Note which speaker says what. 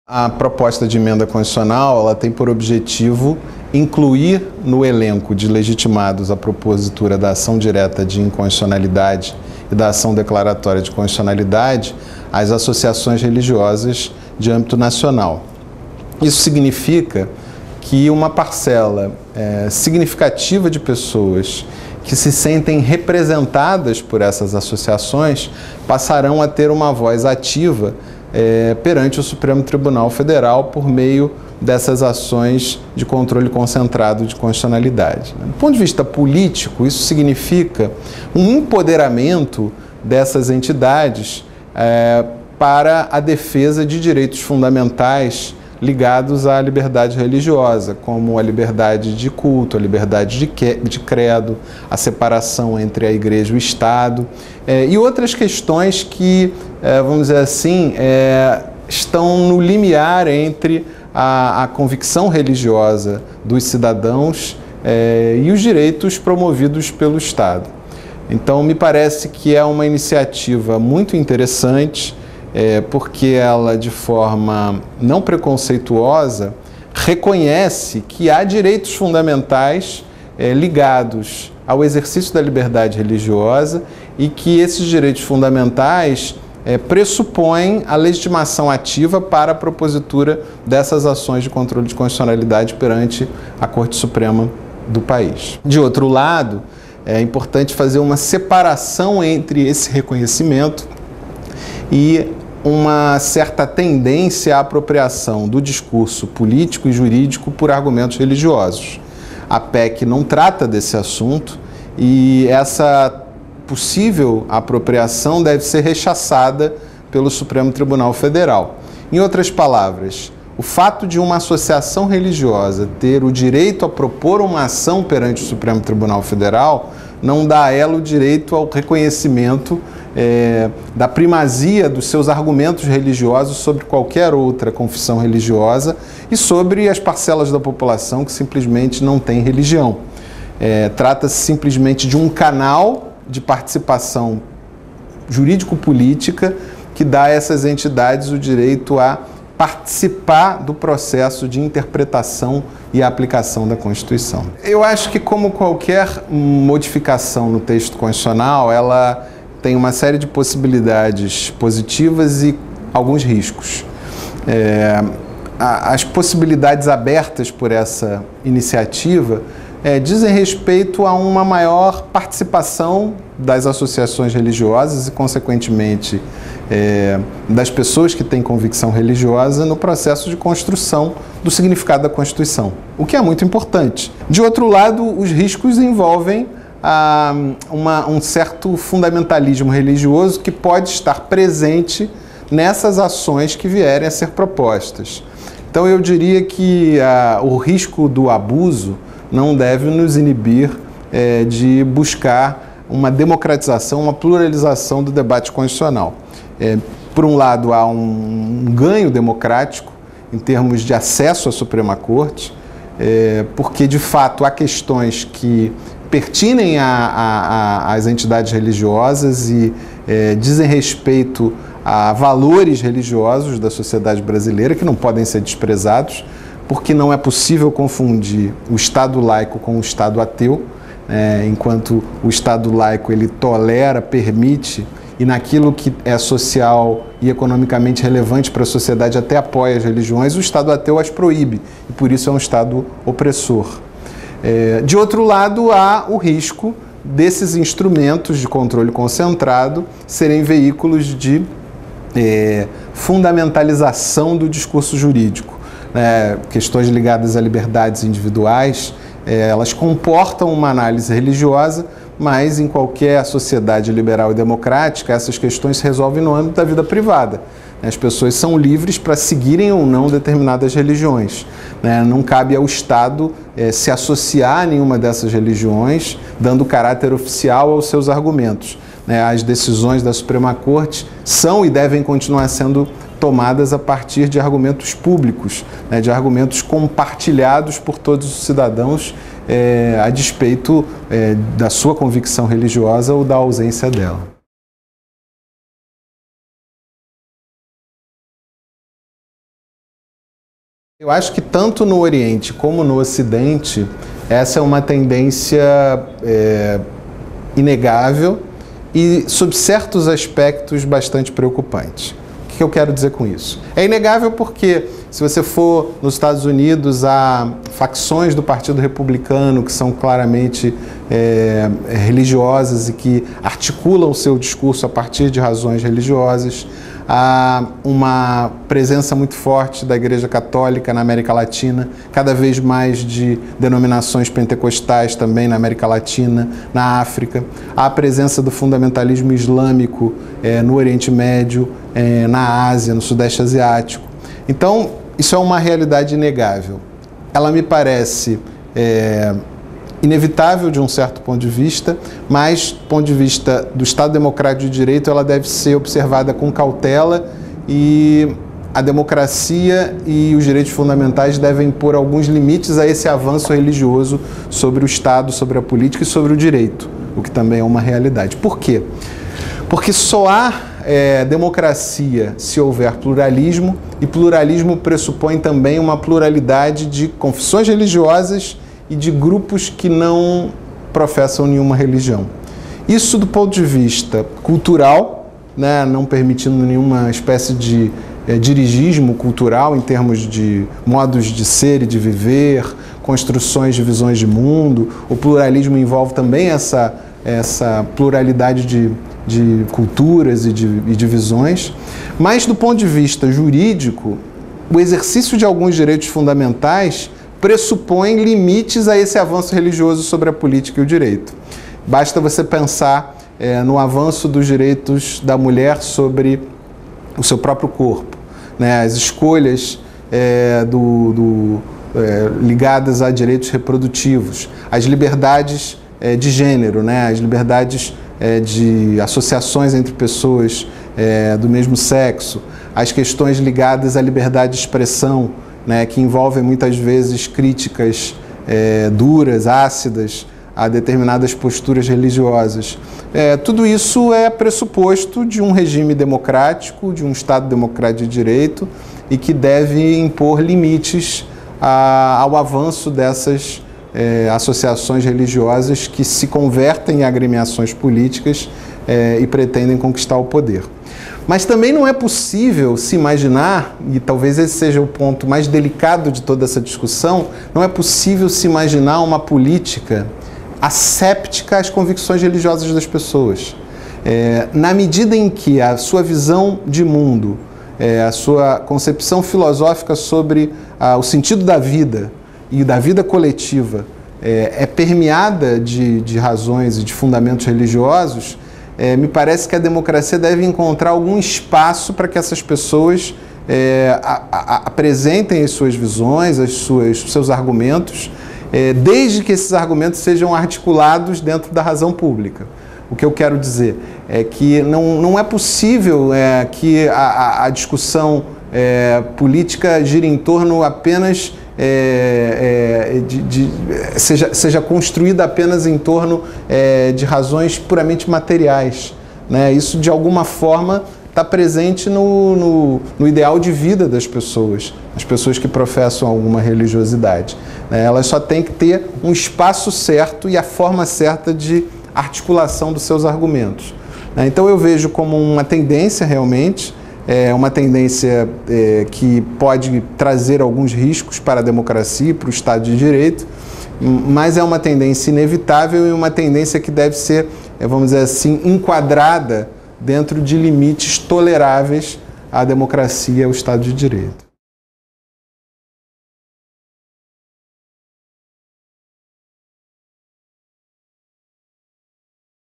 Speaker 1: A proposta de emenda constitucional, ela tem por objetivo incluir no elenco de legitimados à propositura da ação direta de inconstitucionalidade e da ação declaratória de constitucionalidade as associações religiosas de âmbito nacional. Isso significa que uma parcela significativa de pessoas que se sentem representadas por essas associações passarão a ter uma voz ativa perante o Supremo Tribunal Federal por meio dessas ações de controle concentrado de constitucionalidade. Do ponto de vista político, isso significa um empoderamento dessas entidades para a defesa de direitos fundamentais ligados à liberdade religiosa, como a liberdade de culto, a liberdade de credo, a separação entre a Igreja e o Estado, e outras questões que, vamos dizer assim, estão no limiar entre a convicção religiosa dos cidadãos e os direitos promovidos pelo Estado. Então, me parece que é uma iniciativa muito interessante, porque ela, de forma não preconceituosa, reconhece que há direitos fundamentais ligados ao exercício da liberdade religiosa e que esses direitos fundamentais pressupõem a legitimação ativa para a propositura dessas ações de controle de constitucionalidade perante a Corte Suprema do país. De outro lado, é importante fazer uma separação entre esse reconhecimento e uma certa tendência à apropriação do discurso político e jurídico por argumentos religiosos. A PEC não trata desse assunto e essa possível apropriação deve ser rechaçada pelo Supremo Tribunal Federal. Em outras palavras, o fato de uma associação religiosa ter o direito a propor uma ação perante o Supremo Tribunal Federal não dá a ela o direito ao reconhecimento da primazia dos seus argumentos religiosos sobre qualquer outra confissão religiosa e sobre as parcelas da população que simplesmente não têm religião. Trata-se simplesmente de um canal de participação jurídico-política que dá a essas entidades o direito a participar do processo de interpretação e aplicação da Constituição. Eu acho que, como qualquer modificação no texto constitucional, ela tem uma série de possibilidades positivas e alguns riscos. As possibilidades abertas por essa iniciativa dizem respeito a uma maior participação das associações religiosas e, consequentemente, das pessoas que têm convicção religiosa no processo de construção do significado da Constituição, o que é muito importante. De outro lado, os riscos envolvem um certo fundamentalismo religioso que pode estar presente nessas ações que vierem a ser propostas. Então, eu diria que o risco do abuso não deve nos inibir de buscar uma democratização, uma pluralização do debate constitucional. Por um lado, há um ganho democrático em termos de acesso à Suprema Corte, porque, de fato, há questões que pertinem às entidades religiosas e dizem respeito a valores religiosos da sociedade brasileira que não podem ser desprezados, porque não é possível confundir o Estado laico com o Estado ateu, enquanto o Estado laico ele tolera, permite e naquilo que é social e economicamente relevante para a sociedade até apoia as religiões, o Estado ateu as proíbe e por isso é um Estado opressor. De outro lado, há o risco desses instrumentos de controle concentrado serem veículos de fundamentalização do discurso jurídico. Questões ligadas a liberdades individuais, elas comportam uma análise religiosa, mas em qualquer sociedade liberal e democrática, essas questões se resolvem no âmbito da vida privada. As pessoas são livres para seguirem ou não determinadas religiões. Não cabe ao Estado se associar a nenhuma dessas religiões, dando caráter oficial aos seus argumentos. As decisões da Suprema Corte são e devem continuar sendo tomadas a partir de argumentos públicos, de argumentos compartilhados por todos os cidadãos a despeito da sua convicção religiosa ou da ausência dela. Eu acho que tanto no Oriente como no Ocidente, essa é uma tendência inegável e, sob certos aspectos, bastante preocupante. O que eu quero dizer com isso? É inegável porque, se você for nos Estados Unidos, há facções do Partido Republicano que são claramente religiosas e que articulam o seu discurso a partir de razões religiosas. Há uma presença muito forte da Igreja Católica na América Latina, cada vez mais de denominações pentecostais também na América Latina, na África. Há a presença do fundamentalismo islâmico no Oriente Médio, na Ásia, no Sudeste Asiático. Então, isso é uma realidade inegável. Ela me parece inevitável de um certo ponto de vista, mas do ponto de vista do Estado Democrático de Direito, ela deve ser observada com cautela e a democracia e os direitos fundamentais devem impor alguns limites a esse avanço religioso sobre o Estado, sobre a política e sobre o direito, o que também é uma realidade. Por quê? Porque só há democracia se houver pluralismo, e pluralismo pressupõe também uma pluralidade de confissões religiosas e de grupos que não professam nenhuma religião. Isso do ponto de vista cultural, né, não permitindo nenhuma espécie de dirigismo cultural em termos de modos de ser e de viver, construções de visões de mundo. O pluralismo envolve também essa pluralidade de culturas e de visões. Mas do ponto de vista jurídico, o exercício de alguns direitos fundamentais pressupõe limites a esse avanço religioso sobre a política e o direito. Basta você pensar no avanço dos direitos da mulher sobre o seu próprio corpo, né? As escolhas ligadas a direitos reprodutivos, as liberdades de gênero, né? As liberdades de associações entre pessoas do mesmo sexo, as questões ligadas à liberdade de expressão, né, que envolvem muitas vezes críticas duras, ácidas, a determinadas posturas religiosas. Tudo isso é pressuposto de um regime democrático, de um Estado democrático de direito, e que deve impor limites ao avanço dessas associações religiosas que se convertem em agremiações políticas e pretendem conquistar o poder. Mas também não é possível se imaginar, e talvez esse seja o ponto mais delicado de toda essa discussão, não é possível se imaginar uma política asséptica às convicções religiosas das pessoas. Na medida em que a sua visão de mundo, a sua concepção filosófica sobre o sentido da vida e da vida coletiva é permeada de razões e de fundamentos religiosos, me parece que a democracia deve encontrar algum espaço para que essas pessoas apresentem as suas visões, os seus argumentos, desde que esses argumentos sejam articulados dentro da razão pública. O que eu quero dizer é que não é possível que a discussão política gire em torno apenas seja construída apenas em torno de razões puramente materiais, né? Isso, de alguma forma, está presente no ideal de vida das pessoas, as pessoas que professam alguma religiosidade, né? Elas só têm que ter um espaço certo e a forma certa de articulação dos seus argumentos, né? Então eu vejo como uma tendência realmente, uma tendência que pode trazer alguns riscos para a democracia e para o Estado de Direito, mas é uma tendência inevitável e uma tendência que deve ser, vamos dizer assim, enquadrada dentro de limites toleráveis à democracia e ao Estado de Direito.